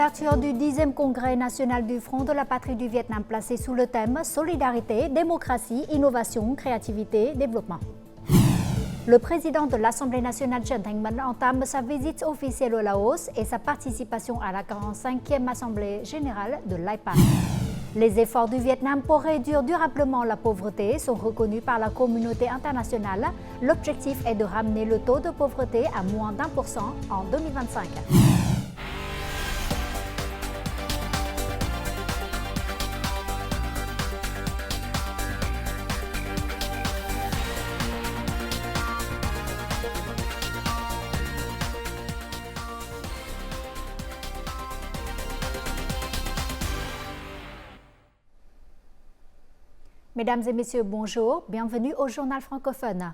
l'ouverture du 10e congrès national du Front de la patrie du Vietnam placé sous le thème Solidarité, démocratie, innovation, créativité, développement. Le président de l'Assemblée nationale Trần Thanh Mẫn entame sa visite officielle au Laos et sa participation à la 45e Assemblée générale de l'AIPAC. Les efforts du Vietnam pour réduire durablement la pauvreté sont reconnus par la communauté internationale. L'objectif est de ramener le taux de pauvreté à moins d'1% en 2025. Mesdames et messieurs, bonjour, bienvenue au journal francophone.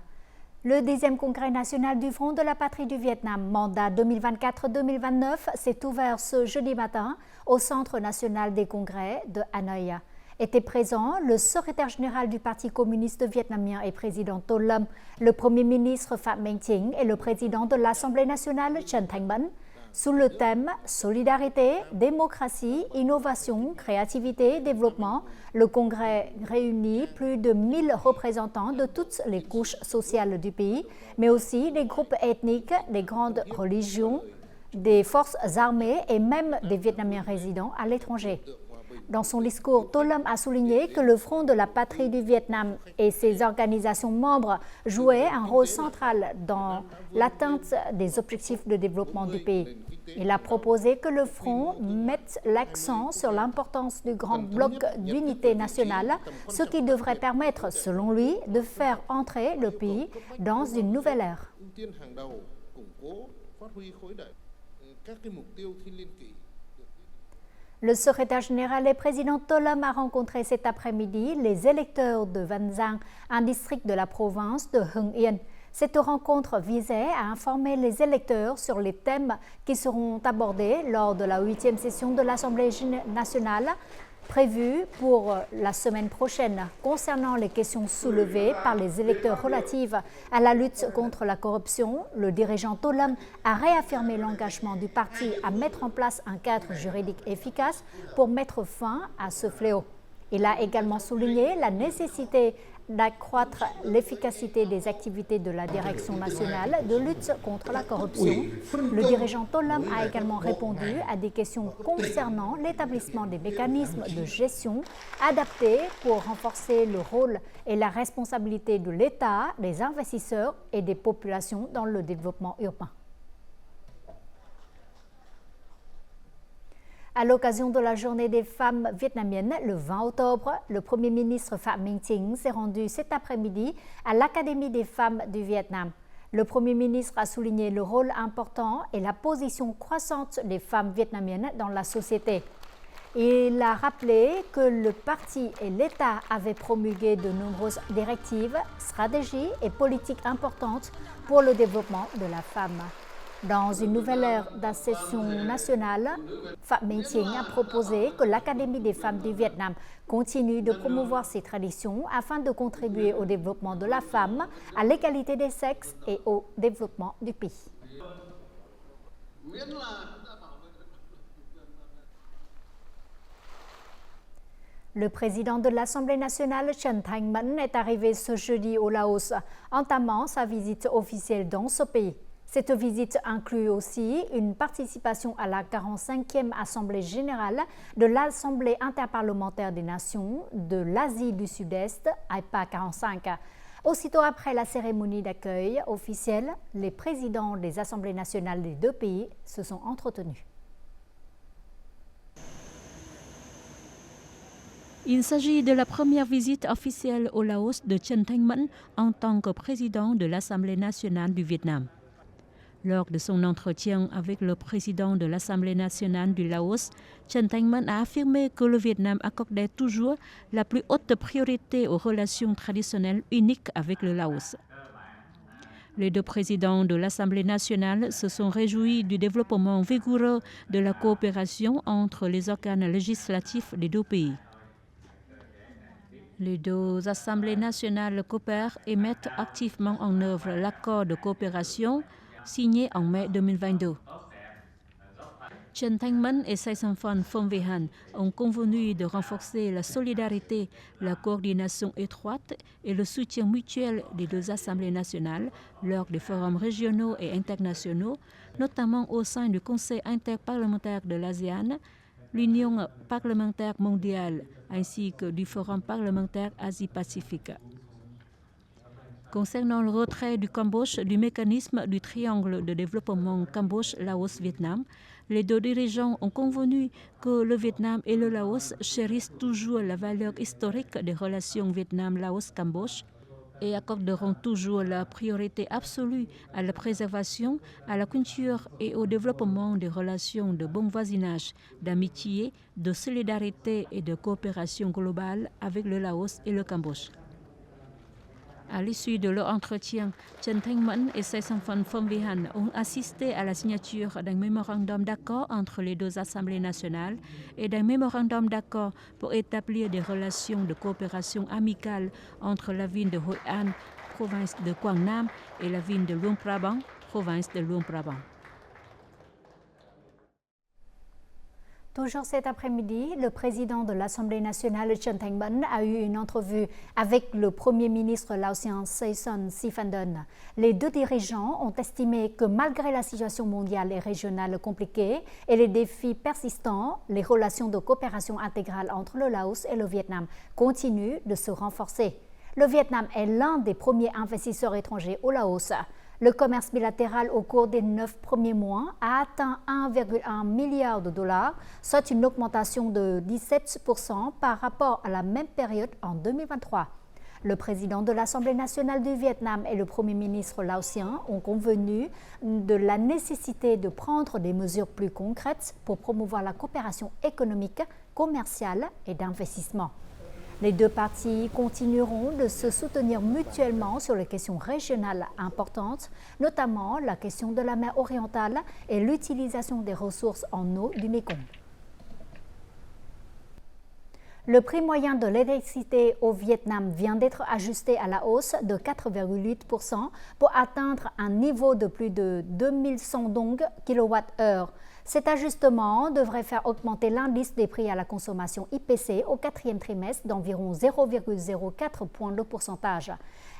Le 10e congrès national du Front de la patrie du Vietnam, mandat 2024-2029, s'est ouvert ce jeudi matin au Centre national des congrès de Hanoï. Étaient présents le secrétaire général du Parti communiste vietnamien et président Tô Lâm, le premier ministre Phạm Minh Chính et le président de l'Assemblée nationale Trần Thanh Mẫn, sous le thème Solidarité, démocratie, innovation, créativité, développement. Le congrès réunit plus de 1000 représentants de toutes les couches sociales du pays, mais aussi des groupes ethniques, des grandes religions, des forces armées et même des Vietnamiens résidant à l'étranger. Dans son discours, Tô Lâm a souligné que le Front de la patrie du Vietnam et ses organisations membres jouaient un rôle central dans l'atteinte des objectifs de développement du pays. Il a proposé que le Front mette l'accent sur l'importance du grand bloc d'unité nationale, ce qui devrait permettre, selon lui, de faire entrer le pays dans une nouvelle ère. Le secrétaire général et président Tô Lâm a rencontré cet après-midi les électeurs de Van Giang, un district de la province de Hưng Yên. Cette rencontre visait à informer les électeurs sur les thèmes qui seront abordés lors de la 8e session de l'Assemblée nationale prévue pour la semaine prochaine. Concernant les questions soulevées par les électeurs relatives à la lutte contre la corruption, le dirigeant Tô Lâm a réaffirmé l'engagement du parti à mettre en place un cadre juridique efficace pour mettre fin à ce fléau. Il a également souligné la nécessité d'accroître l'efficacité des activités de la Direction nationale de lutte contre la corruption. Le dirigeant Tô Lâm a également répondu à des questions concernant l'établissement des mécanismes de gestion adaptés pour renforcer le rôle et la responsabilité de l'État, des investisseurs et des populations dans le développement urbain. À l'occasion de la journée des femmes vietnamiennes, le 20 octobre, le Premier ministre Phạm Minh Chính s'est rendu cet après-midi à l'Académie des femmes du Vietnam. Le Premier ministre a souligné le rôle important et la position croissante des femmes vietnamiennes dans la société. Il a rappelé que le parti et l'État avaient promulgué de nombreuses directives, stratégies et politiques importantes pour le développement de la femme. Dans une nouvelle ère d'accession nationale, Phạm Minh Chính a proposé que l'Académie des femmes du Vietnam continue de promouvoir ses traditions afin de contribuer au développement de la femme, à l'égalité des sexes et au développement du pays. Le président de l'Assemblée nationale, Trần Thanh Mẫn, est arrivé ce jeudi au Laos, entamant sa visite officielle dans ce pays. Cette visite inclut aussi une participation à la 45e Assemblée générale de l'Assemblée interparlementaire des nations de l'Asie du Sud-Est, AIPA 45. Aussitôt après la cérémonie d'accueil officielle, les présidents des assemblées nationales des deux pays se sont entretenus. Il s'agit de la première visite officielle au Laos de Trần Thanh Mẫn en tant que président de l'Assemblée nationale du Vietnam. Lors de son entretien avec le président de l'Assemblée nationale du Laos, Trần Thanh Mẫn a affirmé que le Vietnam accordait toujours la plus haute priorité aux relations traditionnelles uniques avec le Laos. Les deux présidents de l'Assemblée nationale se sont réjouis du développement vigoureux de la coopération entre les organes législatifs des deux pays. Les deux assemblées nationales coopèrent et mettent activement en œuvre l'accord de coopération signé en mai 2022. Chen Thanh-man et Saisanphan Phomvihan ont convenu de renforcer la solidarité, la coordination étroite et le soutien mutuel des deux assemblées nationales lors des forums régionaux et internationaux, notamment au sein du Conseil interparlementaire de l'ASEAN, l'Union parlementaire mondiale ainsi que du Forum parlementaire Asie-Pacifique. Concernant le retrait du Cambodge du mécanisme du triangle de développement Cambodge-Laos-Vietnam, les deux dirigeants ont convenu que le Vietnam et le Laos chérissent toujours la valeur historique des relations Vietnam-Laos-Cambodge et accorderont toujours la priorité absolue à la préservation, à la culture et au développement des relations de bon voisinage, d'amitié, de solidarité et de coopération globale avec le Laos et le Cambodge. À l'issue de leur entretien, Chen Thanh-man et Saisanphan Phomvihan ont assisté à la signature d'un mémorandum d'accord entre les deux assemblées nationales et d'un mémorandum d'accord pour établir des relations de coopération amicale entre la ville de Hội An, province de Quảng Nam, et la ville de Luang Prabang, province de Luang Prabang. Toujours cet après-midi, le président de l'Assemblée nationale, Chen Thanh-man, a eu une entrevue avec le Premier ministre laotien Saigon Siphandone. Les deux dirigeants ont estimé que malgré la situation mondiale et régionale compliquée et les défis persistants, les relations de coopération intégrale entre le Laos et le Vietnam continuent de se renforcer. Le Vietnam est l'un des premiers investisseurs étrangers au Laos. Le commerce bilatéral au cours des 9 premiers mois a atteint 1,1 milliard de dollars, soit une augmentation de 17% par rapport à la même période en 2023. Le président de l'Assemblée nationale du Vietnam et le Premier ministre laotien ont convenu de la nécessité de prendre des mesures plus concrètes pour promouvoir la coopération économique, commerciale et d'investissement. Les deux parties continueront de se soutenir mutuellement sur les questions régionales importantes, notamment la question de la mer orientale et l'utilisation des ressources en eau du Mekong. Le prix moyen de l'électricité au Vietnam vient d'être ajusté à la hausse de 4,8% pour atteindre un niveau de plus de 2100 dong kWh. Cet ajustement devrait faire augmenter l'indice des prix à la consommation IPC au quatrième trimestre d'environ 0,04 points de pourcentage.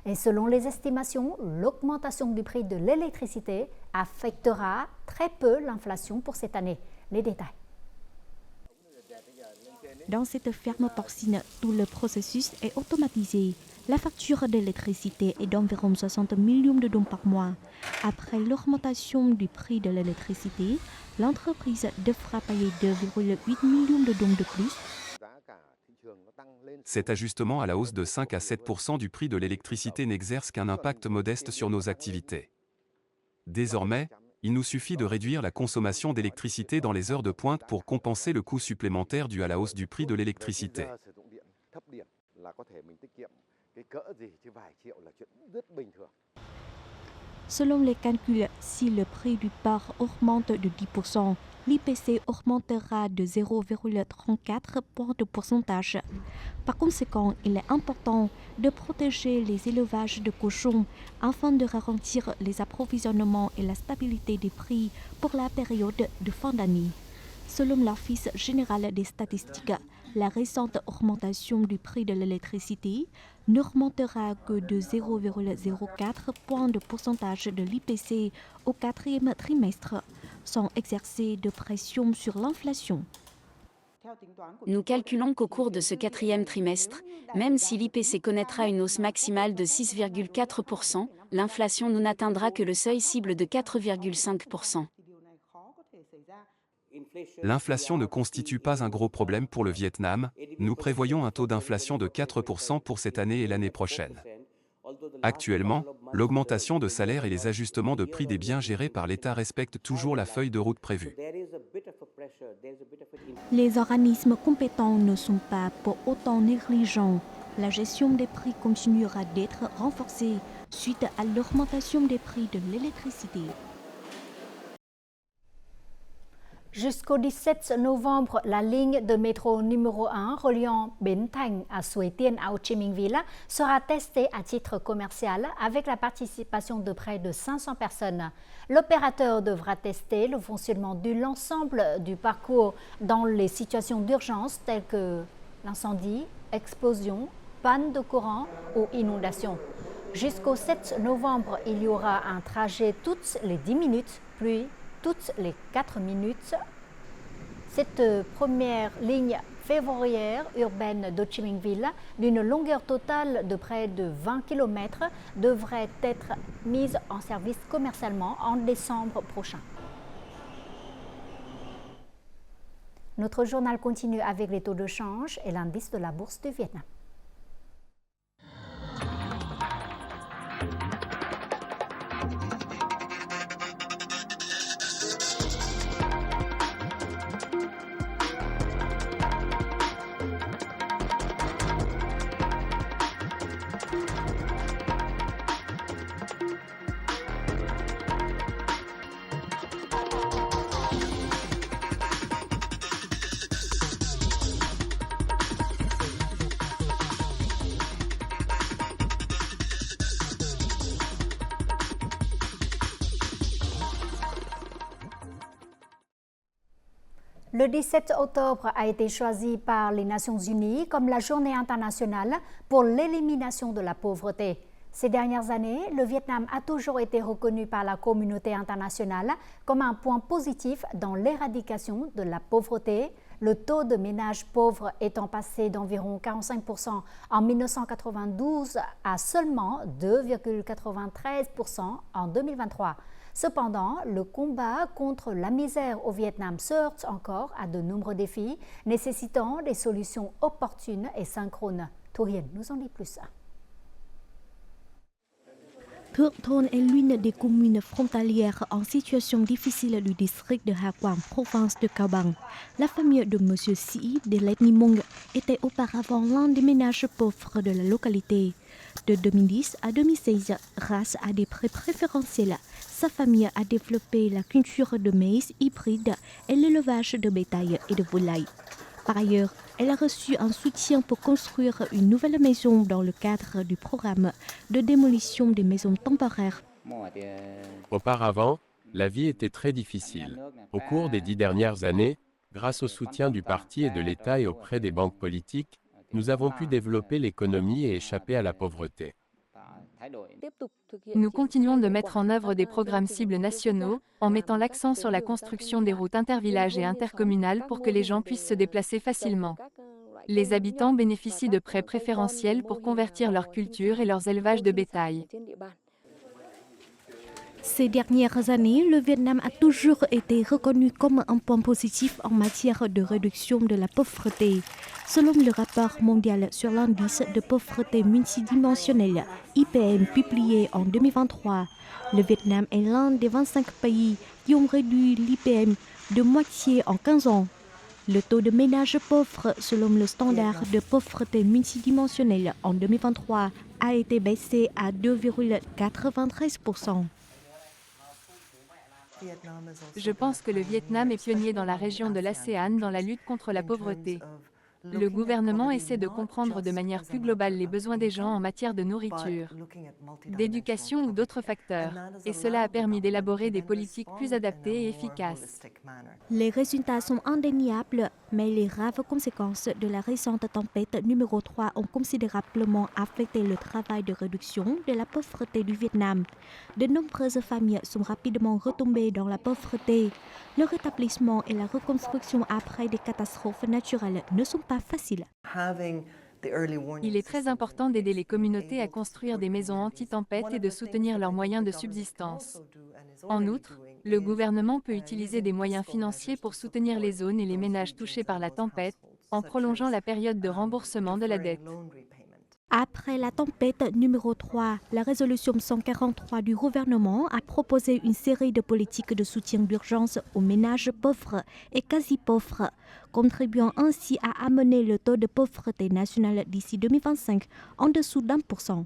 Et selon les estimations, l'augmentation du prix de l'électricité affectera très peu l'inflation pour cette année. Les détails. Dans cette ferme porcine, tout le processus est automatisé. La facture d'électricité est d'environ 60 millions de dong par mois. Après l'augmentation du prix de l'électricité, l'entreprise devra payer 2,8 millions de dong de plus. Cet ajustement à la hausse de 5 à 7% du prix de l'électricité n'exerce qu'un impact modeste sur nos activités. Désormais, il nous suffit de réduire la consommation d'électricité dans les heures de pointe pour compenser le coût supplémentaire dû à la hausse du prix de l'électricité. Selon les calculs, si le prix du porc augmente de 10%, l'IPC augmentera de 0,34 points de pourcentage. Par conséquent, il est important de protéger les élevages de cochons afin de garantir les approvisionnements et la stabilité des prix pour la période de fin d'année. Selon l'Office général des statistiques, la récente augmentation du prix de l'électricité n'augmentera que de 0,04 points de pourcentage de l'IPC au quatrième trimestre, sans exercer de pression sur l'inflation. Nous calculons qu'au cours de ce quatrième trimestre, même si l'IPC connaîtra une hausse maximale de 6,4%, l'inflation n'atteindra que le seuil cible de 4,5%. L'inflation ne constitue pas un gros problème pour le Vietnam. Nous prévoyons un taux d'inflation de 4% pour cette année et l'année prochaine. Actuellement, l'augmentation de salaires et les ajustements de prix des biens gérés par l'État respectent toujours la feuille de route prévue. Les organismes compétents ne sont pas pour autant négligents. La gestion des prix continuera d'être renforcée suite à l'augmentation des prix de l'électricité. Jusqu'au 17 novembre, la ligne de métro numéro 1 reliant Bến Thành à Suối Tiên à Ho Chi Minh Ville sera testée à titre commercial avec la participation de près de 500 personnes. L'opérateur devra tester le fonctionnement de l'ensemble du parcours dans les situations d'urgence telles que l'incendie, explosion, panne de courant ou inondation. Jusqu'au 7 novembre, il y aura un trajet toutes les 10 minutes, puis toutes les 4 minutes. Cette première ligne ferroviaire urbaine d'Ho Chi Minh Ville, d'une longueur totale de près de 20 km, devrait être mise en service commercialement en décembre prochain. Notre journal continue avec les taux de change et l'indice de la bourse du Vietnam. Le 17 octobre a été choisi par les Nations Unies comme la journée internationale pour l'élimination de la pauvreté. Ces dernières années, le Vietnam a toujours été reconnu par la communauté internationale comme un point positif dans l'éradication de la pauvreté, le taux de ménages pauvres étant passé d'environ 45% en 1992 à seulement 2,93% en 2023. Cependant, le combat contre la misère au Vietnam se heurte encore à de nombreux défis, nécessitant des solutions opportunes et synchrones. Thu Hiền nous en dit plus. Thượng Thôn est l'une des communes frontalières en situation difficile du district de Ha Quang, province de Cao Bằng. La famille de M. Si de l'ethnie Hmong était auparavant l'un des ménages pauvres de la localité. De 2010 à 2016, grâce à des prêts préférentiels, sa famille a développé la culture de maïs hybride et l'élevage de bétail et de volailles. Par ailleurs, elle a reçu un soutien pour construire une nouvelle maison dans le cadre du programme de démolition des maisons temporaires. Auparavant, la vie était très difficile. Au cours des 10 dernières années, grâce au soutien du parti et de l'État et auprès des banques politiques, nous avons pu développer l'économie et échapper à la pauvreté. Nous continuons de mettre en œuvre des programmes cibles nationaux, en mettant l'accent sur la construction des routes intervillages et intercommunales pour que les gens puissent se déplacer facilement. Les habitants bénéficient de prêts préférentiels pour convertir leur culture et leurs élevages de bétail. Ces dernières années, le Vietnam a toujours été reconnu comme un point positif en matière de réduction de la pauvreté. Selon le rapport mondial sur l'indice de pauvreté multidimensionnelle, IPM, publié en 2023, le Vietnam est l'un des 25 pays qui ont réduit l'IPM de moitié en 15 ans. Le taux de ménages pauvres, selon le standard de pauvreté multidimensionnelle en 2023, a été baissé à 2,93%. Je pense que le Vietnam est pionnier dans la région de l'ASEAN dans la lutte contre la pauvreté. Le gouvernement essaie de comprendre de manière plus globale les besoins des gens en matière de nourriture, d'éducation ou d'autres facteurs, et cela a permis d'élaborer des politiques plus adaptées et efficaces. Les résultats sont indéniables, mais les graves conséquences de la récente tempête numéro 3 ont considérablement affecté le travail de réduction de la pauvreté du Vietnam. De nombreuses familles sont rapidement retombées dans la pauvreté. Le rétablissement et la reconstruction après des catastrophes naturelles ne sont pas faciles. Il est très important d'aider les communautés à construire des maisons anti-tempête et de soutenir leurs moyens de subsistance. En outre, le gouvernement peut utiliser des moyens financiers pour soutenir les zones et les ménages touchés par la tempête, en prolongeant la période de remboursement de la dette. Après la tempête numéro 3, la résolution 143 du gouvernement a proposé une série de politiques de soutien d'urgence aux ménages pauvres et quasi pauvres, contribuant ainsi à amener le taux de pauvreté nationale d'ici 2025 en dessous d'1%.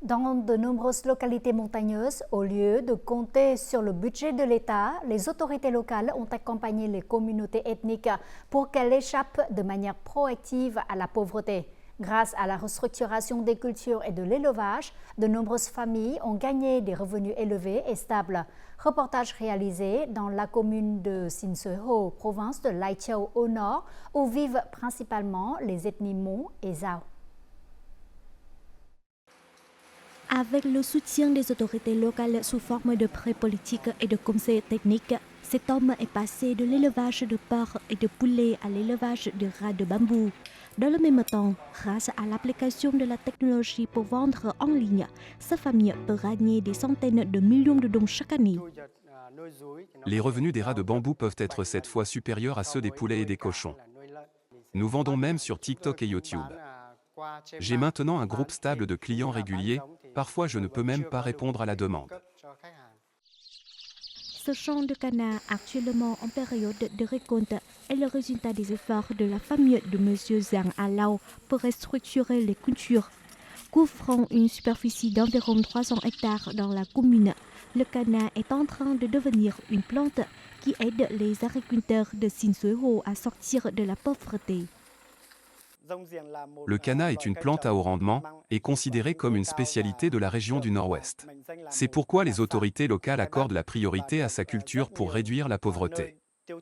Dans de nombreuses localités montagneuses, au lieu de compter sur le budget de l'État, les autorités locales ont accompagné les communautés ethniques pour qu'elles échappent de manière proactive à la pauvreté. Grâce à la restructuration des cultures et de l'élevage, de nombreuses familles ont gagné des revenus élevés et stables. Reportage réalisé dans la commune de Sin Suối Hồ, province de Lai Châu au nord, où vivent principalement les ethnies Mông et Dao. Avec le soutien des autorités locales sous forme de prêts politiques et de conseils techniques, cet homme est passé de l'élevage de porcs et de poulets à l'élevage de rats de bambou. Dans le même temps, grâce à l'application de la technologie pour vendre en ligne, sa famille peut gagner des centaines de millions de dons chaque année. Les revenus des rats de bambou peuvent être 7 fois supérieurs à ceux des poulets et des cochons. Nous vendons même sur TikTok et YouTube. J'ai maintenant un groupe stable de clients réguliers. Parfois, je ne peux même pas répondre à la demande. Ce champ de canard, actuellement en période de récolte, est le résultat des efforts de la famille de M. Zhang Alao pour restructurer les cultures. Couvrant une superficie d'environ 300 hectares dans la commune, le canard est en train de devenir une plante qui aide les agriculteurs de Sin Suối Hồ à sortir de la pauvreté. Le canna est une plante à haut rendement et considérée comme une spécialité de la région du Nord-Ouest. C'est pourquoi les autorités locales accordent la priorité à sa culture pour réduire la pauvreté.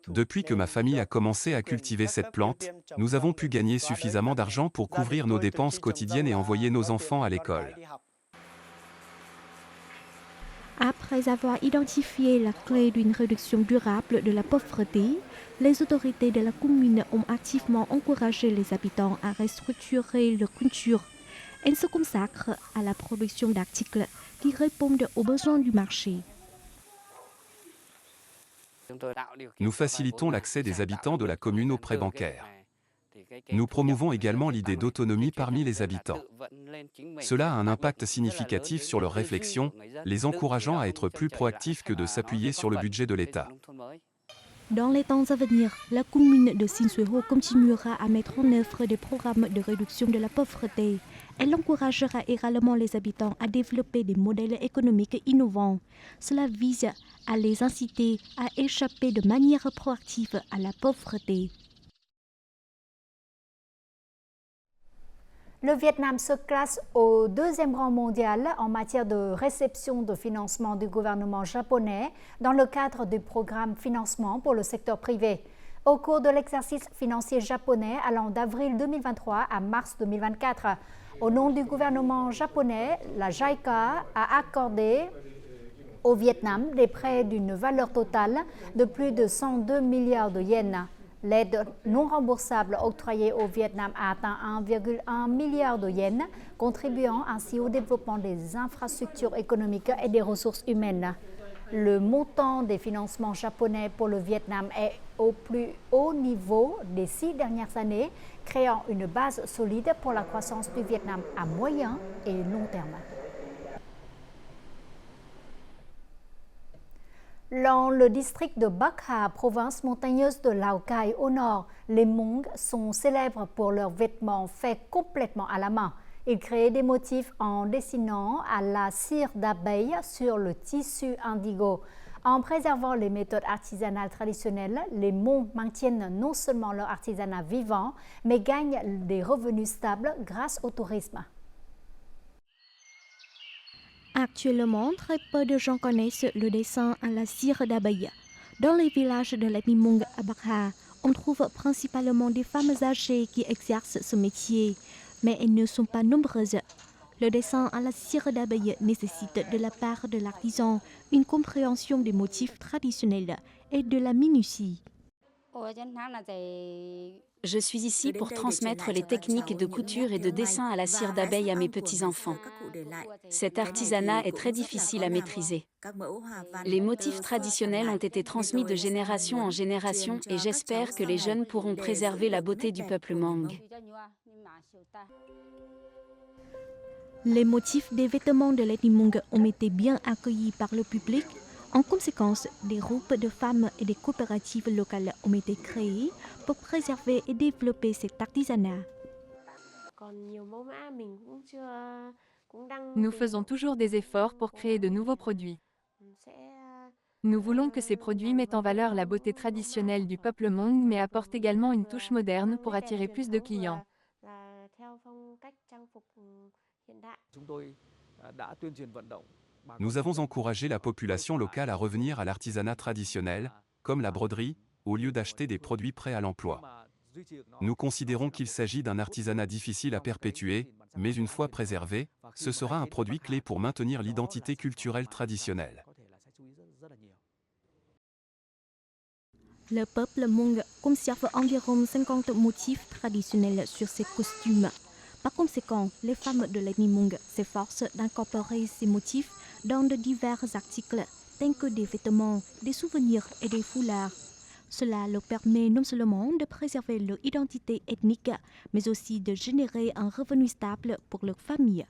Depuis que ma famille a commencé à cultiver cette plante, nous avons pu gagner suffisamment d'argent pour couvrir nos dépenses quotidiennes et envoyer nos enfants à l'école. Après avoir identifié la clé d'une réduction durable de la pauvreté, les autorités de la commune ont activement encouragé les habitants à restructurer leur culture. Elles se consacrent à la production d'articles qui répondent aux besoins du marché. Nous facilitons l'accès des habitants de la commune aux prêts bancaires. Nous promouvons également l'idée d'autonomie parmi les habitants. Cela a un impact significatif sur leur réflexion, les encourageant à être plus proactifs que de s'appuyer sur le budget de l'État. Dans les temps à venir, la commune de Sin Suối Hồ continuera à mettre en œuvre des programmes de réduction de la pauvreté. Elle encouragera également les habitants à développer des modèles économiques innovants. Cela vise à les inciter à échapper de manière proactive à la pauvreté. Le Vietnam se classe au deuxième rang mondial en matière de réception de financement du gouvernement japonais dans le cadre du programme financement pour le secteur privé. Au cours de l'exercice financier japonais allant d'avril 2023 à mars 2024, au nom du gouvernement japonais, la JICA a accordé au Vietnam des prêts d'une valeur totale de plus de 102 milliards de yens. L'aide non remboursable octroyée au Vietnam a atteint 1,1 milliard de yens, contribuant ainsi au développement des infrastructures économiques et des ressources humaines. Le montant des financements japonais pour le Vietnam est au plus haut niveau des 6 dernières années, créant une base solide pour la croissance du Vietnam à moyen et long terme. Dans le district de Bắc Hà, province montagneuse de Lào Cai au nord, les Hmong sont célèbres pour leurs vêtements faits complètement à la main. Ils créent des motifs en dessinant à la cire d'abeille sur le tissu indigo. En préservant les méthodes artisanales traditionnelles, les Hmong maintiennent non seulement leur artisanat vivant, mais gagnent des revenus stables grâce au tourisme. Actuellement, très peu de gens connaissent le dessin à la cire d'abeille. Dans les villages de l'ethnie Hmong à Bắc Hà, on trouve principalement des femmes âgées qui exercent ce métier, mais elles ne sont pas nombreuses. Le dessin à la cire d'abeille nécessite de la part de l'artisan une compréhension des motifs traditionnels et de la minutie. Je suis ici pour transmettre les techniques de couture et de dessin à la cire d'abeille à mes petits-enfants. Cet artisanat est très difficile à maîtriser. Les motifs traditionnels ont été transmis de génération en génération et j'espère que les jeunes pourront préserver la beauté du peuple Hmong. Les motifs des vêtements de l'ethnie Hmong ont été bien accueillis par le public. En conséquence, des groupes de femmes et des coopératives locales ont été créés pour préserver et développer cet artisanat. Nous faisons toujours des efforts pour créer de nouveaux produits. Nous voulons que ces produits mettent en valeur la beauté traditionnelle du peuple Hmong mais apportent également une touche moderne pour attirer plus de clients. Nous avons encouragé la population locale à revenir à l'artisanat traditionnel, comme la broderie, au lieu d'acheter des produits prêts à l'emploi. Nous considérons qu'il s'agit d'un artisanat difficile à perpétuer, mais une fois préservé, ce sera un produit clé pour maintenir l'identité culturelle traditionnelle. Le peuple Hmong conserve environ 50 motifs traditionnels sur ses costumes. Par conséquent, les femmes de l'ethnie Hmong s'efforcent d'incorporer ces motifs dans de divers articles, tels que des vêtements, des souvenirs et des foulards. Cela leur permet non seulement de préserver leur identité ethnique, mais aussi de générer un revenu stable pour leur famille.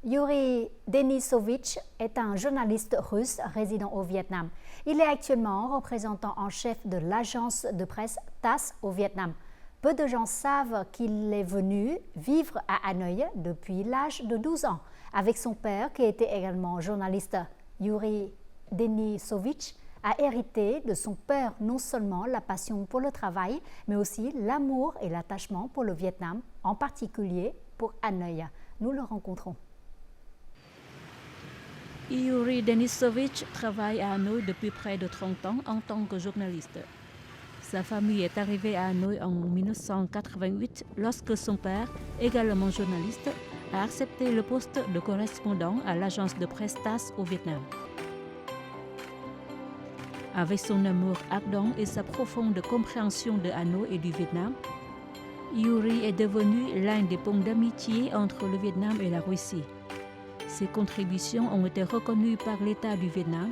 Yuri Denisovitch est un journaliste russe résidant au Vietnam. Il est actuellement représentant en chef de l'agence de presse TASS au Vietnam. Peu de gens savent qu'il est venu vivre à Hanoï depuis l'âge de 12 ans, avec son père qui était également journaliste. Yuri Denisovitch a hérité de son père non seulement la passion pour le travail, mais aussi l'amour et l'attachement pour le Vietnam, en particulier pour Hanoï. Nous le rencontrons. Yuri Denisovitch travaille à Hanoï depuis près de 30 ans en tant que journaliste. Sa famille est arrivée à Hanoï en 1988 lorsque son père, également journaliste, a accepté le poste de correspondant à l'agence de presse TASS au Vietnam. Avec son amour ardent et sa profonde compréhension de Hanoï et du Vietnam, Yuri est devenu l'un des ponts d'amitié entre le Vietnam et la Russie. Ses contributions ont été reconnues par l'État du Vietnam.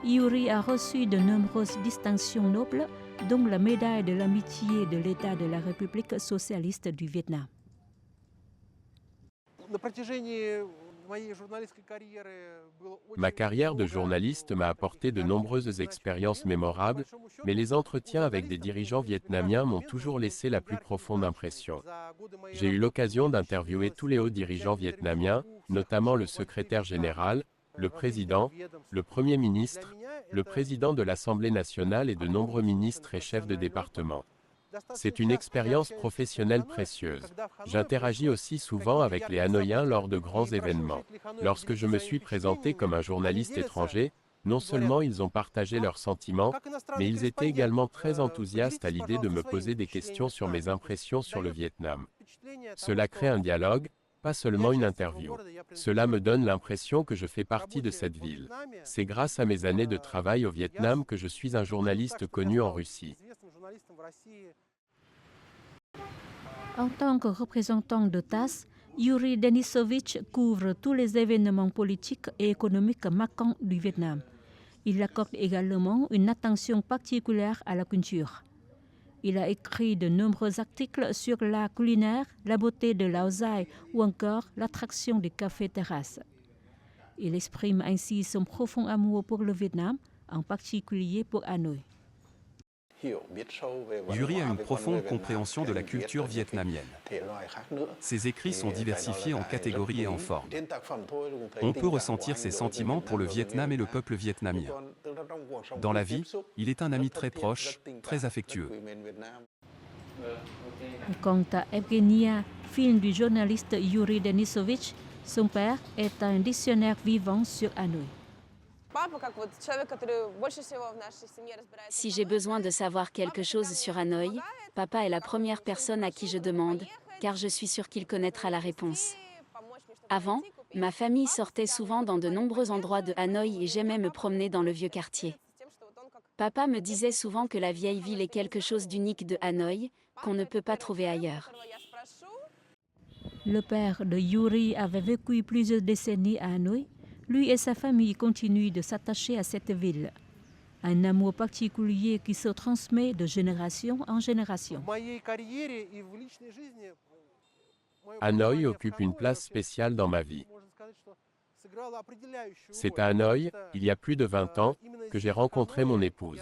Yuri a reçu de nombreuses distinctions nobles, dont la médaille de l'amitié de l'État de la République socialiste du Vietnam. Ma carrière de journaliste m'a apporté de nombreuses expériences mémorables, mais les entretiens avec des dirigeants vietnamiens m'ont toujours laissé la plus profonde impression. J'ai eu l'occasion d'interviewer tous les hauts dirigeants vietnamiens, notamment le secrétaire général, le président, le premier ministre, le président de l'Assemblée nationale et de nombreux ministres et chefs de département. C'est une expérience professionnelle précieuse. J'interagis aussi souvent avec les Hanoïens lors de grands événements. Lorsque je me suis présenté comme un journaliste étranger, non seulement ils ont partagé leurs sentiments, mais ils étaient également très enthousiastes à l'idée de me poser des questions sur mes impressions sur le Vietnam. Cela crée un dialogue, pas seulement une interview. Cela me donne l'impression que je fais partie de cette ville. C'est grâce à mes années de travail au Vietnam que je suis un journaliste connu en Russie. En tant que représentant de TASS, Yuri Denisovitch couvre tous les événements politiques et économiques marquants du Vietnam. Il accorde également une attention particulière à la culture. Il a écrit de nombreux articles sur la culinaire, la beauté de Lao Dai ou encore l'attraction des cafés-terrasses. Il exprime ainsi son profond amour pour le Vietnam, en particulier pour Hanoï. Yuri a une profonde compréhension de la culture vietnamienne. Ses écrits sont diversifiés en catégories et en formes. On peut ressentir ses sentiments pour le Vietnam et le peuple vietnamien. Dans la vie, il est un ami très proche, très affectueux. Quant à Evgenia, fille du journaliste Yuri Denisovitch, son père est un dictionnaire vivant sur Hanoï. Si j'ai besoin de savoir quelque chose sur Hanoï, papa est la première personne à qui je demande, car je suis sûre qu'il connaîtra la réponse. Avant, ma famille sortait souvent dans de nombreux endroits de Hanoï et j'aimais me promener dans le vieux quartier. Papa me disait souvent que la vieille ville est quelque chose d'unique de Hanoï, qu'on ne peut pas trouver ailleurs. Le père de Yuri avait vécu plusieurs décennies à Hanoï. Lui et sa famille continuent de s'attacher à cette ville. Un amour particulier qui se transmet de génération en génération. Hanoï occupe une place spéciale dans ma vie. C'est à Hanoï, il y a plus de 20 ans, que j'ai rencontré mon épouse.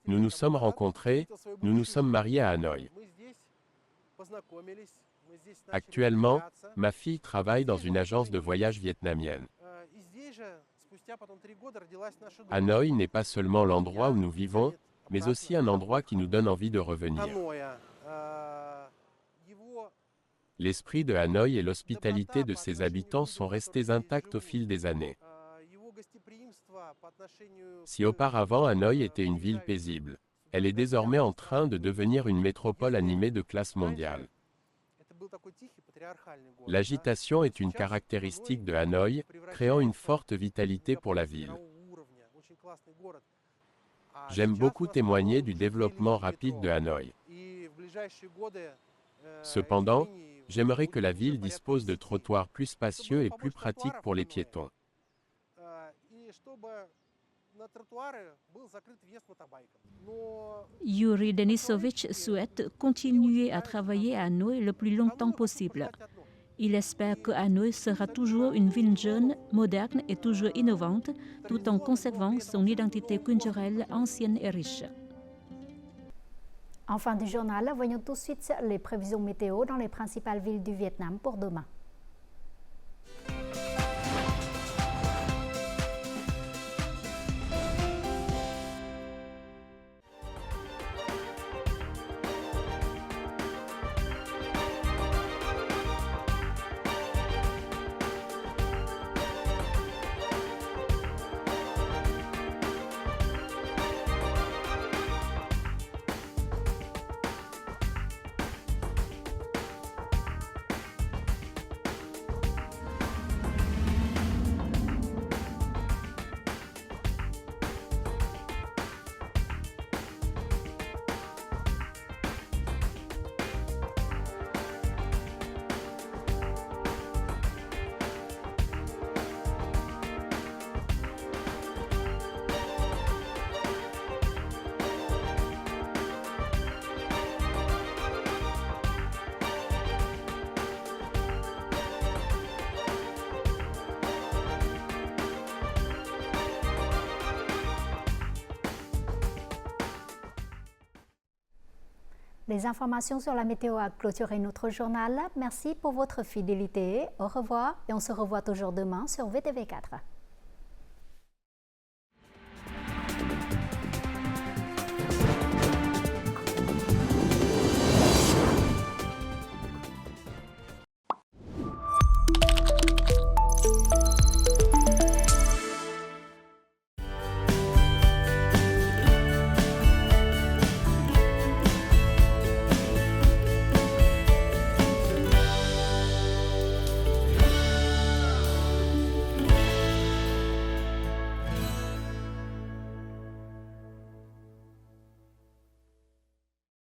Nous nous sommes rencontrés, nous nous sommes mariés à Hanoï. Actuellement, ma fille travaille dans une agence de voyage vietnamienne. Hanoï n'est pas seulement l'endroit où nous vivons, mais aussi un endroit qui nous donne envie de revenir. L'esprit de Hanoï et l'hospitalité de ses habitants sont restés intacts au fil des années. Si auparavant Hanoï était une ville paisible, elle est désormais en train de devenir une métropole animée de classe mondiale. L'agitation est une caractéristique de Hanoï, créant une forte vitalité pour la ville. J'aime beaucoup témoigner du développement rapide de Hanoï. Cependant, j'aimerais que la ville dispose de trottoirs plus spacieux et plus pratiques pour les piétons. Yuri Denisovich souhaite continuer à travailler à Hanoï le plus longtemps possible. Il espère que Hanoï sera toujours une ville jeune, moderne et toujours innovante, tout en conservant son identité culturelle ancienne et riche. En fin du journal, voyons tout de suite les prévisions météo dans les principales villes du Vietnam pour demain. Les informations sur la météo a clôturé notre journal. Merci pour votre fidélité. Au revoir et on se revoit toujours demain sur VTV4.